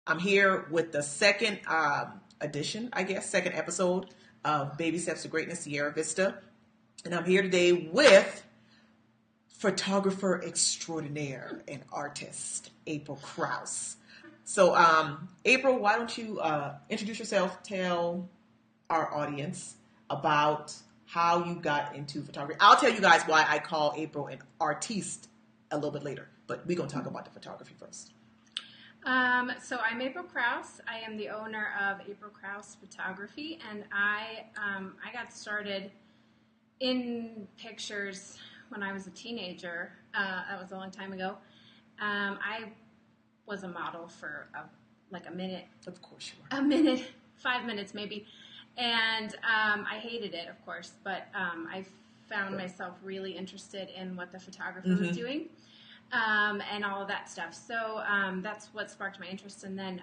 I'm here with the second edition, I guess, second episode of Baby Steps to Greatness, Sierra Vista. And I'm here today with photographer extraordinaire and artist, April Kraus. So, April, why don't you introduce yourself, tell our audience about how you got into photography. I'll tell you guys why I call April an artiste a little bit later, but we're going to talk about the photography first. So I'm April Kraus. I am the owner of April Kraus Photography, and I got started in pictures when I was a teenager. That was a long time ago. I was a model for a minute. Of course you were. A minute, 5 minutes maybe. And I hated it, of course, but I found myself really interested in what the photographer was doing. And all of that stuff. So that's what sparked my interest. And then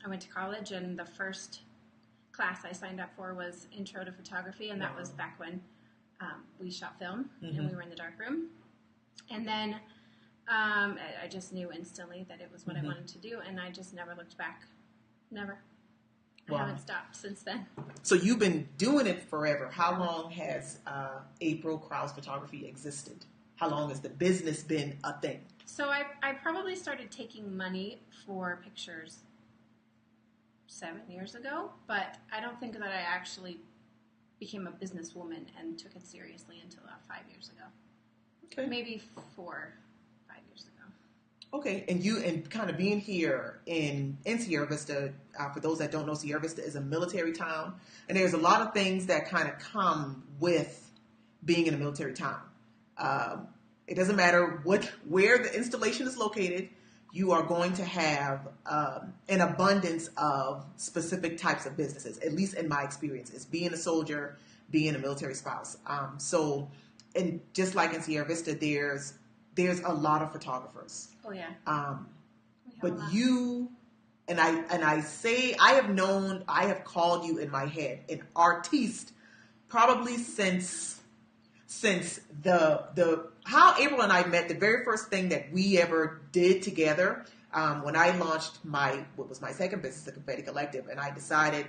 I went to college, and the first class I signed up for was Intro to Photography, and that was back when we shot film, and we were in the dark room. And then I just knew instantly that it was what I wanted to do, and I just never looked back. Never. I haven't stopped since then. So you've been doing it forever. How long has April Kraus Photography existed? How long has the business been a thing? So I probably started taking money for pictures 7 years ago, but I don't think that I actually became a businesswoman and took it seriously until about 5 years ago. Okay. Maybe 4 or 5 years ago. Okay, and kind of being here in Sierra Vista, for those that don't know, Sierra Vista is a military town, and there's a lot of things that kind of come with being in a military town. It doesn't matter where the installation is located, you are going to have an abundance of specific types of businesses, at least in my experience. It's being a soldier, being a military spouse. And just like in Sierra Vista, there's a lot of photographers. Oh, yeah. But you, and I say, I have called you in my head an artiste probably since the how April and I met. The very first thing that we ever did together, when I launched what was my second business, the Confetti Collective, and I decided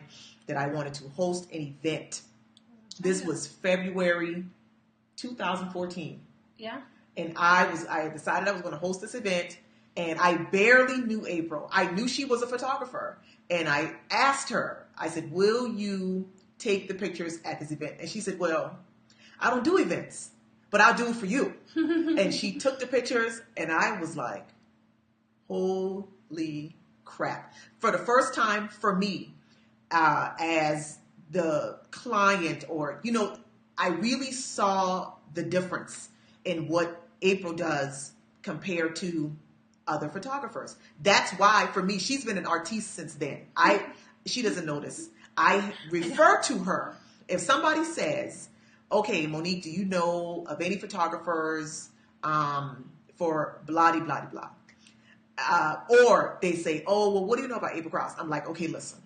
that I wanted to host an event. This was February 2014. Yeah. And I decided I was going to host this event, and I barely knew April. I knew she was a photographer, and I asked her, I said, will you take the pictures at this event? And she said, well, I don't do events, but I'll do it for you. And she took the pictures, and I was like, holy crap. For the first time for me, as the client, I really saw the difference in what April does compared to other photographers. That's why, for me, she's been an artiste since then. She doesn't know this. I refer to her. If somebody says, okay, Moniek, do you know of any photographers for blah-de-blah-de-blah? Or they say, oh, well, what do you know about April Kraus? I'm like, okay, listen.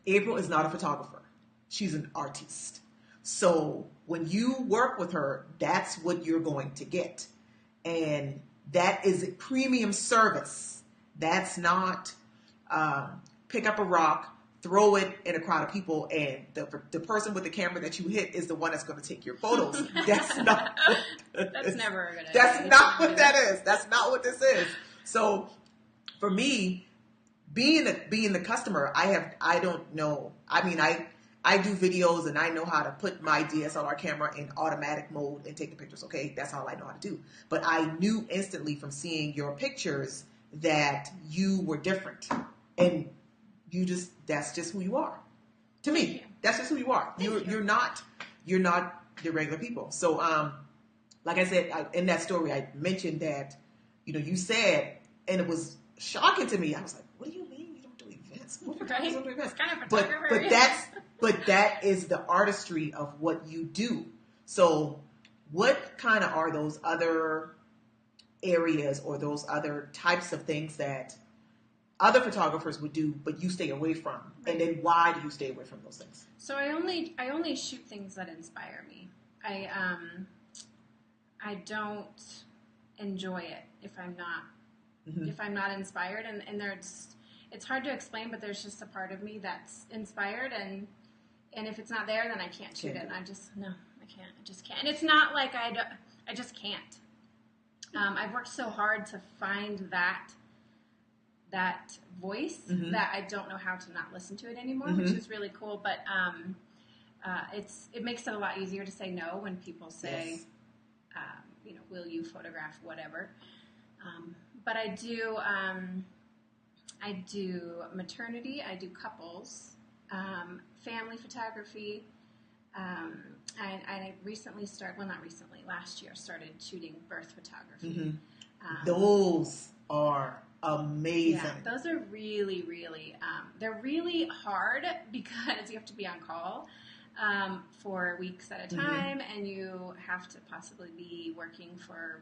April is not a photographer. She's an artiste. So when you work with her, that's what you're going to get. And that is a premium service. That's not pick up a rock, throw it in a crowd of people, and the person with the camera that you hit is the one that's going to take your photos. That's not That's never a good idea. That's not what that is. That's not what this is. So for me, being the customer, I don't know. I mean, I do videos, and I know how to put my DSLR camera in automatic mode and take the pictures. Okay, that's all I know how to do. But I knew instantly from seeing your pictures that you were different, and that's just who you are. To me, that's just who you are. You're not the regular people. So, like I said, in that story, I mentioned that, you said, and it was shocking to me. I was like, what do you mean you don't do events? What Right. don't do events? What kind of photographer? But that is the artistry of what you do. So what kind of are those other areas or those other types of things that other photographers would do, but you stay away from? Right. And then why do you stay away from those things? So I only shoot things that inspire me. I don't enjoy it if I'm not inspired, and it's hard to explain, but there's just a part of me that's inspired, and if it's not there, then I can't shoot it. And I just can't. And it's not like I just can't. I've worked so hard to find that voice that I don't know how to not listen to it anymore, which is really cool. But it makes it a lot easier to say no when people say, will you photograph whatever? But I do maternity, I do couples, family photography. I recently last year started shooting birth photography. Those are amazing. Yeah, those are really, really, they're really hard because you have to be on call for weeks at a time, and you have to possibly be working for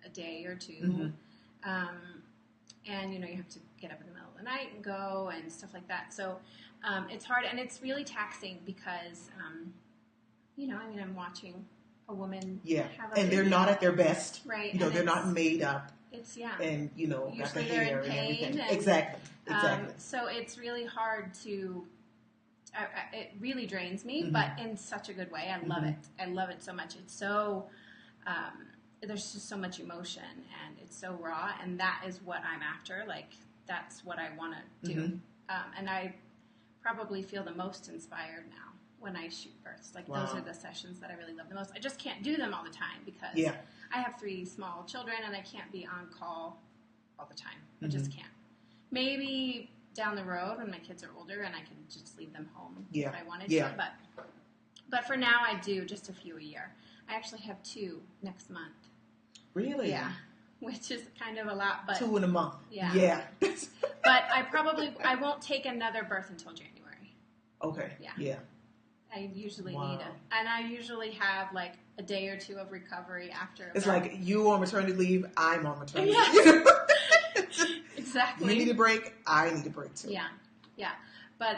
a day or two. And, you have to get up in the middle of the night and go and stuff like that. So it's hard, and it's really taxing because, I'm watching a woman have a and they're baby. not at their best. Right. They're not made up. It's, And, got the usually they're hair in and pain. everything. And, Exactly. So it's really hard to, it really drains me, but in such a good way. I love it. I love it so much. It's so, there's just so much emotion, and it's so raw, and that is what I'm after. Like, that's what I want to do. And I probably feel the most inspired now when I shoot births. Like, those are the sessions that I really love the most. I just can't do them all the time because I have 3 small children, and I can't be on call all the time. I just can't. Maybe down the road when my kids are older and I can just leave them home if I wanted to. But for now, I do just a few a year. I actually have 2 next month. Really? Yeah, which is kind of a lot. But 2 in a month. Yeah. But I won't take another birth until January. Okay. Yeah. I usually need it. And I usually have like a day or 2 of recovery after. It's like you on maternity leave, I'm on maternity leave. Yeah. Exactly. You need a break, I need a break too. Yeah. But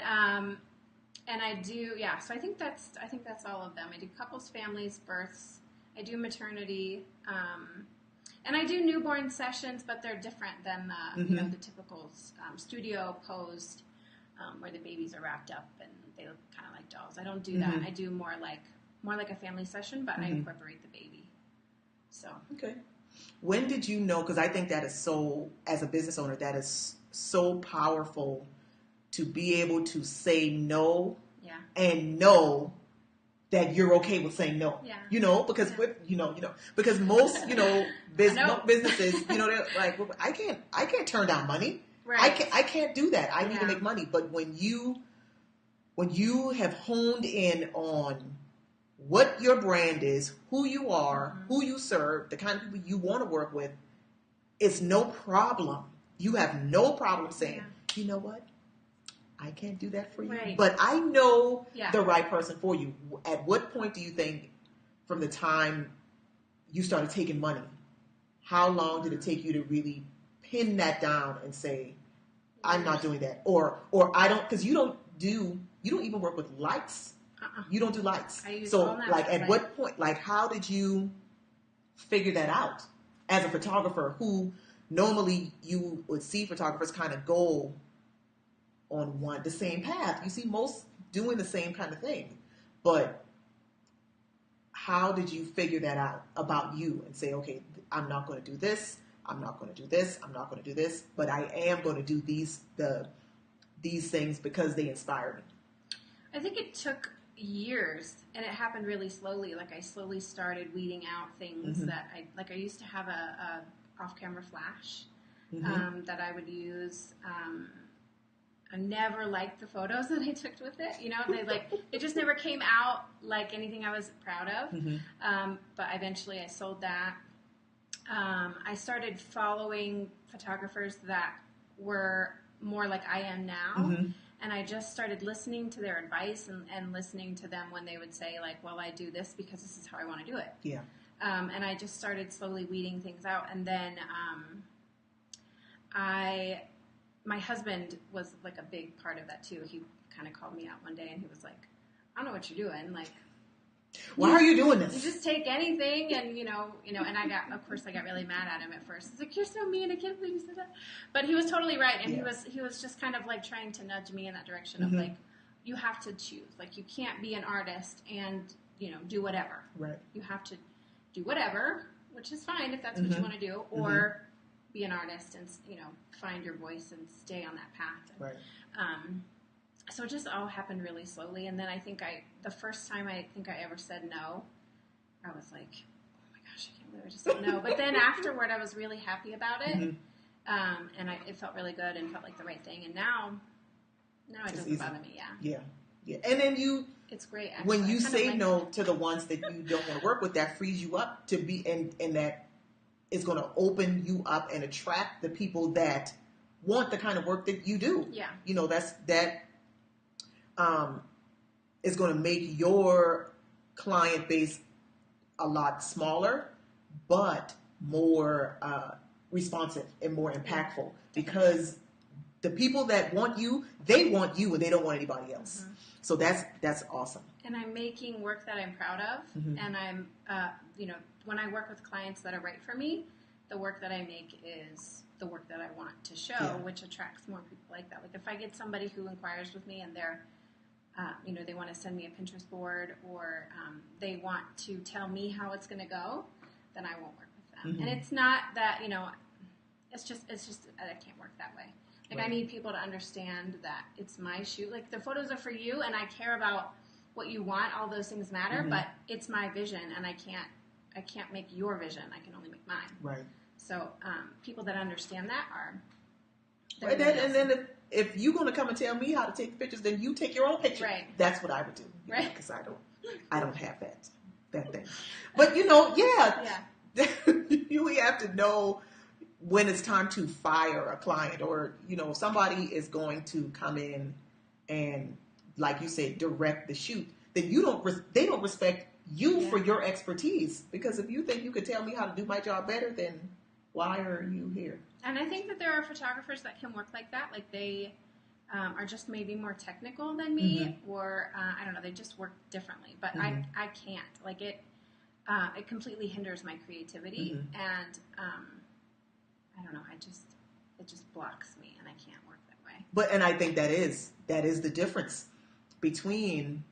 and I do, so I think that's all of them. I do couples, families, births. I do maternity, and I do newborn sessions, but they're different than the typical studio posed, where the babies are wrapped up and they look kind of like dolls. I don't do that. I do more like a family session, but I incorporate the baby. So okay. When did you know? Because I think that is so, as a business owner, that is so powerful to be able to say no and know that you're okay with saying no. Because because most businesses, they're like, well, I can't turn down money. Right. I can't do that. I need to make money. But when you have honed in on what your brand is, who you are, who you serve, the kind of people you want to work with, it's no problem. You have no problem saying, you know what? I can't do that for you. Right. But I know the right person for you. At what point do you think, from the time you started taking money, how long did it take you to really pin that down and say, I'm not doing that? Or I don't, because you don't even work with lights. You don't do lights. I use so like at what point, like how did you figure that out as a photographer who normally you would see photographers kind of go on the same path. You see most doing the same kind of thing. But how did you figure that out about you and say, okay, I'm not going to do this. I'm not going to do this. I'm not going to do this. But I am going to do these things because they inspire me. I think it took years, and it happened really slowly. Like I slowly started weeding out things that I used to have a off-camera flash that I would use. I never liked the photos that I took with it. It just never came out like anything I was proud of. But eventually I sold that. I started following photographers that were more like I am now. And I just started listening to their advice and listening to them when they would say, like, well, I do this because this is how I want to do it. Yeah. And I just started slowly weeding things out. And then my husband was, like, a big part of that, too. He kind of called me out one day, and he was like, I don't know what you're doing. Like, Why are you doing You this? just take anything, and and I got really mad at him at first. He's like, "You're so mean. I can't believe you said that." But he was totally right, and he was just kind of like trying to nudge me in that direction of like, you have to choose. Like, you can't be an artist and do whatever. Right. You have to do whatever, which is fine if that's what you want to do, or be an artist and find your voice and stay on that path. Right. So it just all happened really slowly, and then I think the first time I ever said no, I was like, oh my gosh, I can't believe I just said no. But then afterward, I was really happy about it, and it felt really good and felt like the right thing. And now it doesn't bother me. Yeah. And then it's great. Actually. When you say no to the ones that you don't want to work with, that frees you up to be, and that is going to open you up and attract the people that want the kind of work that you do. Yeah. That is going to make your client base a lot smaller, but more responsive and more impactful, because the people that want you, they want you and they don't want anybody else. So that's awesome. And I'm making work that I'm proud of, and I'm, when I work with clients that are right for me, the work that I make is the work that I want to show, which attracts more people like that. Like, if I get somebody who inquires with me and they're, they want to send me a Pinterest board, or they want to tell me how it's going to go, then I won't work with them. And it's not that, it's just I can't work that way. Like, I need people to understand that it's my shoot. Like, the photos are for you, and I care about what you want. All those things matter, but it's my vision, and I can't make your vision. I can only make mine. Right. So people that understand that are. And then if you're going to come and tell me how to take pictures, then you take your own picture. Right. That's what I would do. Right. Because I don't have that thing. But you have to know when it's time to fire a client, or somebody is going to come in and, like you said, direct the shoot. Then they don't respect you for your expertise, because if you think you could tell me how to do my job better, then why are you here? And I think that there are photographers that can work like that. Like, they are just maybe more technical than me, or I don't know, they just work differently. But I can't. Like, it completely hinders my creativity, and I don't know. It just blocks me, and I can't work that way. And I think that is the difference between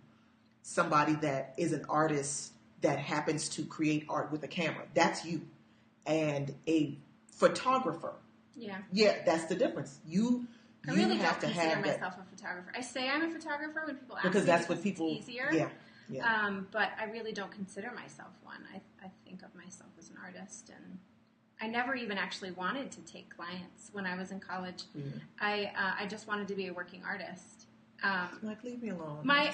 somebody that is an artist that happens to create art with a camera. That's you. And a photographer. Yeah. Yeah, that's the difference. I really don't consider myself a photographer. I say I'm a photographer when people ask me, because that's what people. It's easier. Yeah. But I really don't consider myself one. I think of myself as an artist, and I never even actually wanted to take clients when I was in college. I just wanted to be a working artist. Like, leave me alone. My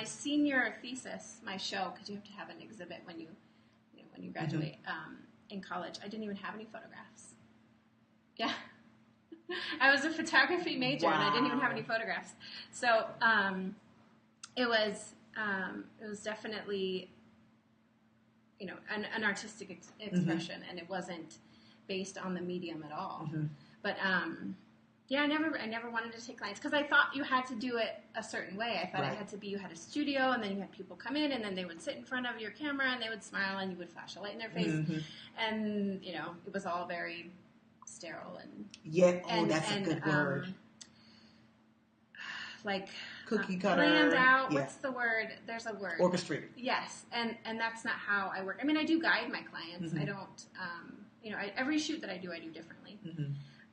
senior thesis, my show, because you have to have an exhibit when you graduate in college. I didn't even have any photographs. Yeah. I was a photography major, and I didn't even have any photographs. So it was definitely an artistic expression, and it wasn't based on the medium at all. But I never wanted to take clients, because I thought you had to do it a certain way. I thought you had a studio, and then you had people come in, and then they would sit in front of your camera, and they would smile, and you would flash a light in their face, and it was all very sterile and that's a good word. Like cookie cutter, planned out. What's the word? There's a word. Orchestrated. Yes, and that's not how I work. I mean, I do guide my clients. I don't. Every shoot that I do differently.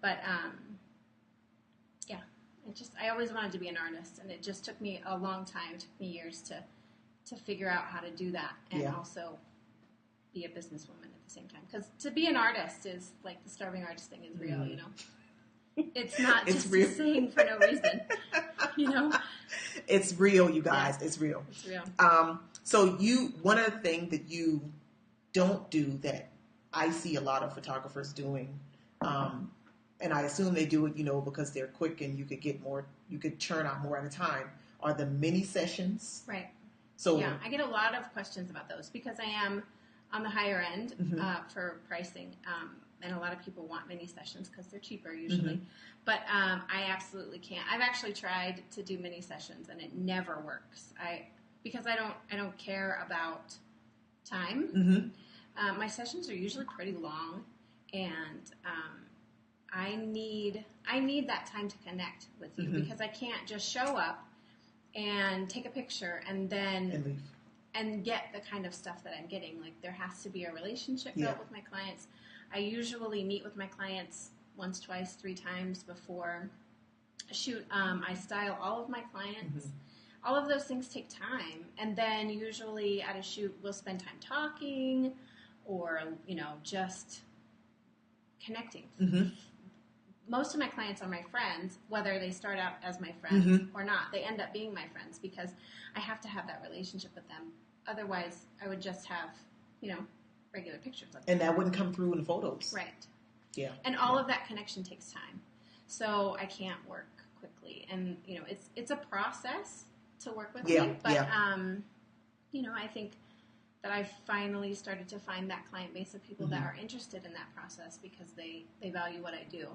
But I always wanted to be an artist, and it just took me a long time. It took me years to figure out how to do that, and also be a businesswoman at the same time. Because to be an artist is like the starving artist thing is real, It's not just a saying for no reason, It's real, you guys. Yeah. It's real. It's real. So one of the things that you don't do that I see a lot of photographers doing, and I assume they do it, because they're quick and you could churn out more at a time, are the mini sessions. Right. So I get a lot of questions about those, because I am on the higher end for pricing, and a lot of people want mini sessions because they're cheaper usually. But I absolutely can't. I've actually tried to do mini sessions, and it never works. because I don't care about time. Mm-hmm. My sessions are usually pretty long, and I need that time to connect with you, mm-hmm. because I can't just show up and take a picture and then And leave. and get the kind of stuff that I'm getting. Like, there has to be a relationship built with my clients. I usually meet with my clients once, twice, 3 times before a shoot. I style all of my clients. Mm-hmm. All of those things take time. And then usually at a shoot, we'll spend time talking or, just connecting. Mm-hmm. Most of my clients are my friends, whether they start out as my friends mm-hmm. or not. They end up being my friends because I have to have that relationship with them. Otherwise, I would just have, regular pictures of them. And that wouldn't come through in the photos. Right. Yeah. And all of that connection takes time. So I can't work quickly. And, it's a process to work with me. But, I think that I've finally started to find that client base of people that are interested in that process because they value what I do.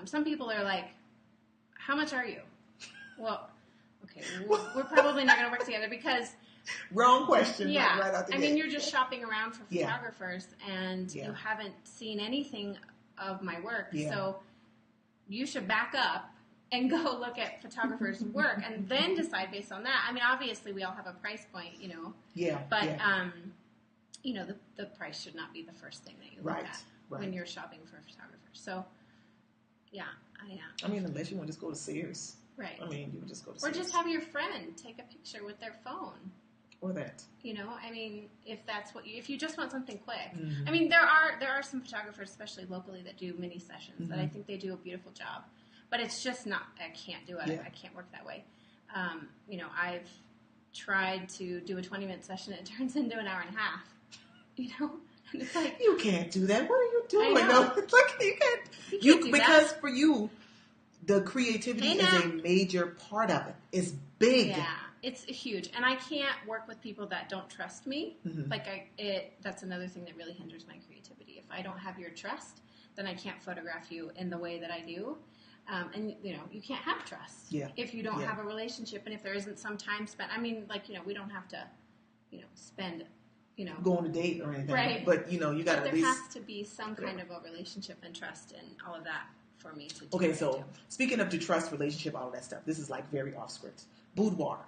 Some people are like, how much are you? Well, okay, we're probably not going to work together because... Wrong question. Yeah. Right out the gate. You're just shopping around for photographers and you haven't seen anything of my work. Yeah. So you should back up and go look at photographers' work and then decide based on that. Obviously we all have a price point, Yeah. But, yeah. The price should not be the first thing that you look at when you're shopping for photographers. So, yeah, unless you want to just go to Sears. Right. You would just go to Sears. Or just have your friend take a picture with their phone. Or that. If that's what if you just want something quick. Mm-hmm. There are some photographers, especially locally, that do mini sessions that I think they do a beautiful job. But it's just not, I can't do it. Yeah. I can't work that way. I've tried to do a 20-minute session and it turns into an hour and a half. And it's like, you can't do that. What are you doing? I know. No, it's like you can't. Because for you, the creativity is a major part of it. It's big. Yeah, it's huge. And I can't work with people that don't trust me. Mm-hmm. That's another thing that really hinders my creativity. If I don't have your trust, then I can't photograph you in the way that I do. And you can't have trust if you don't have a relationship, and if there isn't some time spent. We don't have to, spend, go on a date or anything, right? But you got to at least. There has to be some kind of a relationship and trust and all of that for me to do. Okay, so speaking of the trust, relationship, all of that stuff, this is like very off script. Boudoir.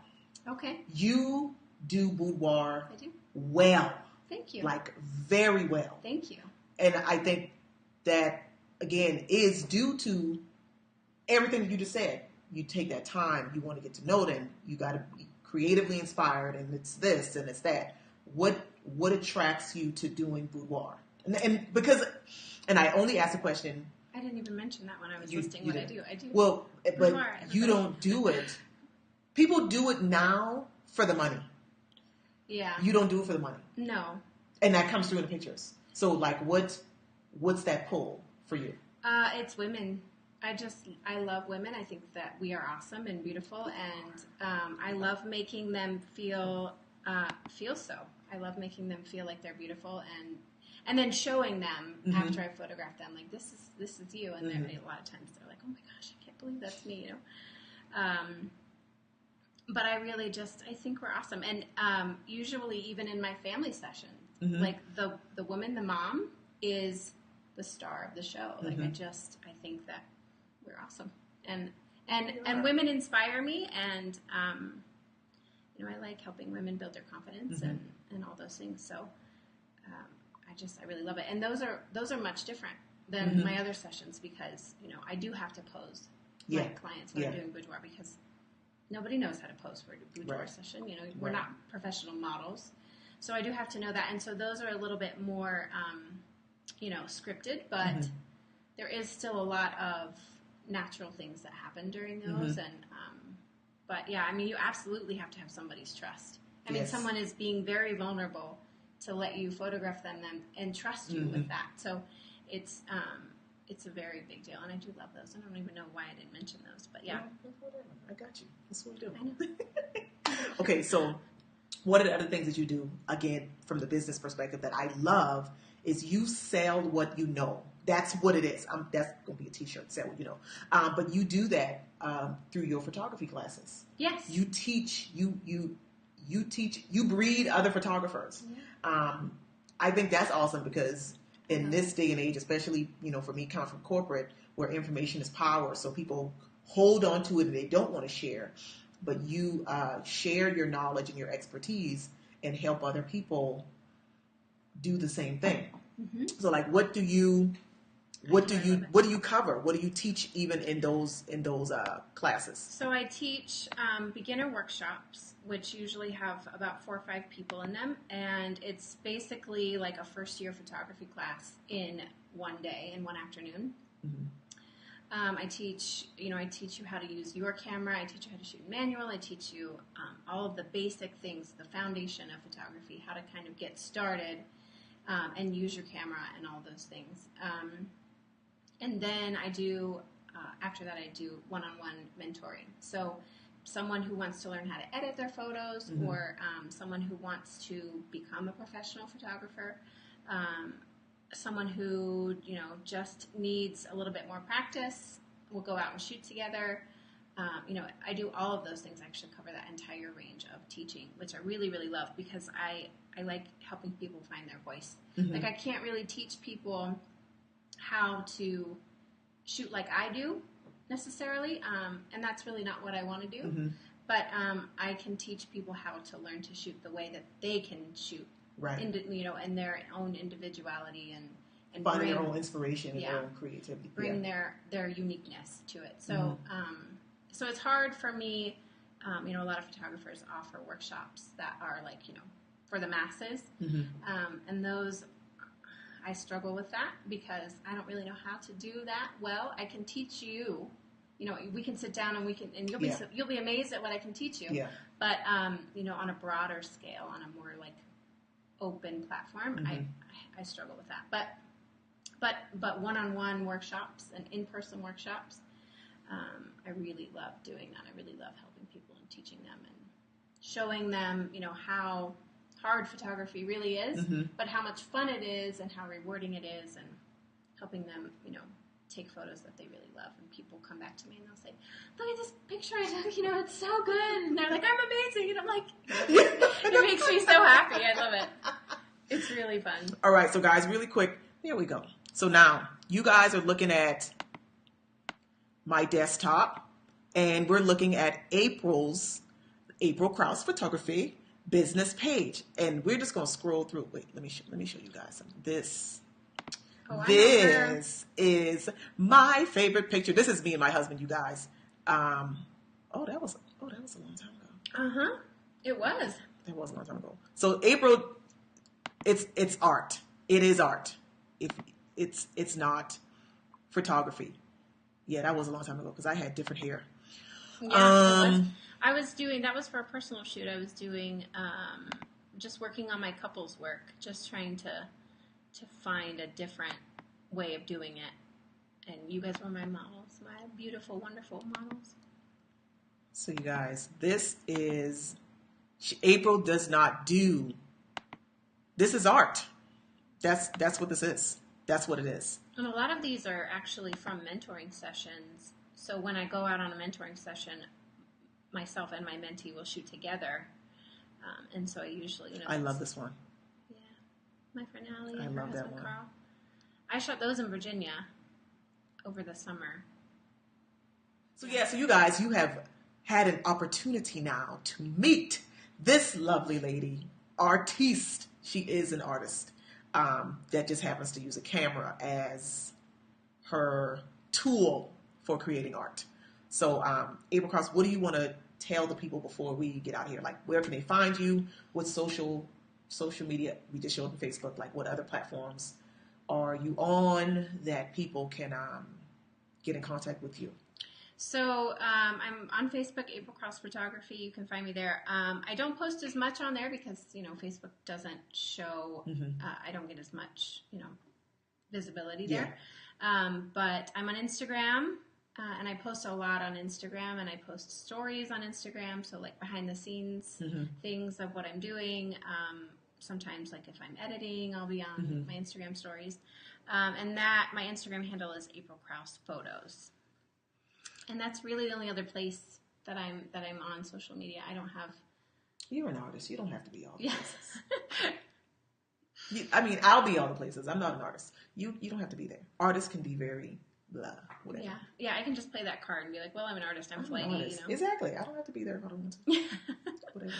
Okay. You do boudoir. I do. Well. Thank you. Like very well. Thank you. And I think that again is due to everything that you just said. You take that time, you want to get to know them, you got to be creatively inspired, and it's this and it's that. What attracts you to doing boudoir? And because I only asked the question. I didn't even mention that when I was listing what I do. I do. Well, boudoir, but you don't do it. People do it now for the money. Yeah. You don't do it for the money. No. And that comes through in the pictures. So what's that pull for you? It's women. I love women. I think that we are awesome and beautiful, and I love making them feel so. I love making them feel like they're beautiful, and then showing them after I photograph them, like this is you, and a lot of times they're like, oh my gosh, I can't believe that's me, But I really I think we're awesome, and usually even in my family sessions, like the woman, the mom is the star of the show. Like I think that we're awesome, and women inspire me, and I like helping women build their confidence and all those things. So I really love it, and those are much different than my other sessions because I do have to pose my clients when I'm doing boudoir because nobody knows how to pose for a boudoir session. We're not professional models, so I do have to know that, and so those are a little bit more scripted, but there is still a lot of natural things that happen during those, and but yeah, you absolutely have to have somebody's trust. Someone is being very vulnerable to let you photograph them and trust you with that. So it's a very big deal, and I do love those. I don't even know why I didn't mention those, but yeah. I got you. That's what we do. I know. Okay, so one of the other things that you do, again, from the business perspective that I love is you sell what you know. That's what it is. That's going to be a t-shirt, sell what you know. But you do that through your photography classes. Yes. You teach, you you breed other photographers. I think that's awesome because in this day and age, especially, for me coming from corporate where information is power, so people hold on to it and they don't want to share, but you share your knowledge and your expertise and help other people do the same thing. So like, what do you cover? What do you teach even in those classes? So I teach beginner workshops, which usually have about 4 or 5 people in them, and it's basically like a first-year photography class in one day, in one afternoon. I teach you how to use your camera. I teach you how to shoot manual. I teach you all of the basic things, the foundation of photography, how to kind of get started and use your camera and all those things. And then after that, I do one-on-one mentoring. So someone who wants to learn how to edit their photos, or someone who wants to become a professional photographer, someone who, just needs a little bit more practice, we'll go out and shoot together. I do all of those things. I actually cover that entire range of teaching, which I really, really love because I like helping people find their voice. Like, I can't really teach people how to shoot like I do necessarily, and that's really not what I want to do. But I can teach people how to learn to shoot the way that they can shoot, in their own individuality and finding their own inspiration and their own creativity, bring their uniqueness to it. So so it's hard for me. A lot of photographers offer workshops that are like for the masses, and those. I struggle with that because I don't really know how to do that well. I can teach you, we can sit down and you'll be amazed at what I can teach you. Yeah. But on a broader scale, on a more like open platform, I struggle with that. But one-on-one workshops and in-person workshops, I really love doing that. I really love helping people and teaching them and showing them, how hard photography really is, but how much fun it is and how rewarding it is, and helping them, take photos that they really love. And people come back to me and they'll say, "Look at this picture I took, it's so good." And they're like, "I'm amazing." And I'm like, it makes me so happy. I love it. It's really fun. All right, so guys, really quick, there we go. So now you guys are looking at my desktop, and we're looking at April Kraus Photography business page, and we're just going to scroll through. Wait, let me show you guys something. This is my favorite picture. This is me and my husband, you guys. That was a long time ago. It was. That was a long time ago. So April, it's art. It is art. If it's not photography. Yeah, that was a long time ago because I had different hair. Yeah, that was for a personal shoot. I was doing, just working on my couples work, just trying to find a different way of doing it. And you guys were my models, my beautiful, wonderful models. So you guys, April does not do, this is art. That's what this is. That's what it is. And a lot of these are actually from mentoring sessions. So when I go out on a mentoring session, myself and my mentee will shoot together. And so I usually, I love this one. Yeah. My friend Allie I and her love that husband one. Carl. I shot those in Virginia over the summer. So you guys, you have had an opportunity now to meet this lovely lady, artiste. She is an artist that just happens to use a camera as her tool for creating art. So, April Kraus, what do you want to tell the people before we get out of here? Like, where can they find you? What social media? We just showed on Facebook. Like, what other platforms are you on that people can get in contact with you? So I'm on Facebook, April Kraus Photography. You can find me there. I don't post as much on there because Facebook doesn't show. I don't get as much visibility there. But I'm on Instagram, and I post a lot on Instagram, and I post stories on Instagram. So like behind the scenes things of what I'm doing. Sometimes like if I'm editing, I'll be on my Instagram stories. And my Instagram handle is April Kraus Photos. And that's really the only other place that I'm on social media. I don't have You're an artist. You don't have to be all the Yeah. places. I mean, I'll be all the places. I'm not an artist. You don't have to be there. Artists can be very blah, whatever. Yeah. Yeah, I can just play that card and be like, well, I'm an artist. I'm flaky, you know? Exactly. I don't have to be there if I don't want to. Whatever.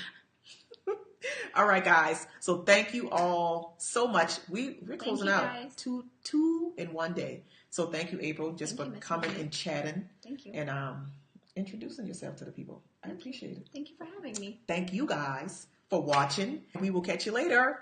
All right, guys. So thank you all so much. We're closing out two in one day. So thank you, April, just for coming and chatting. Thank you. And introducing yourself to the people. I appreciate it. Thank you for having me. Thank you guys for watching. We will catch you later.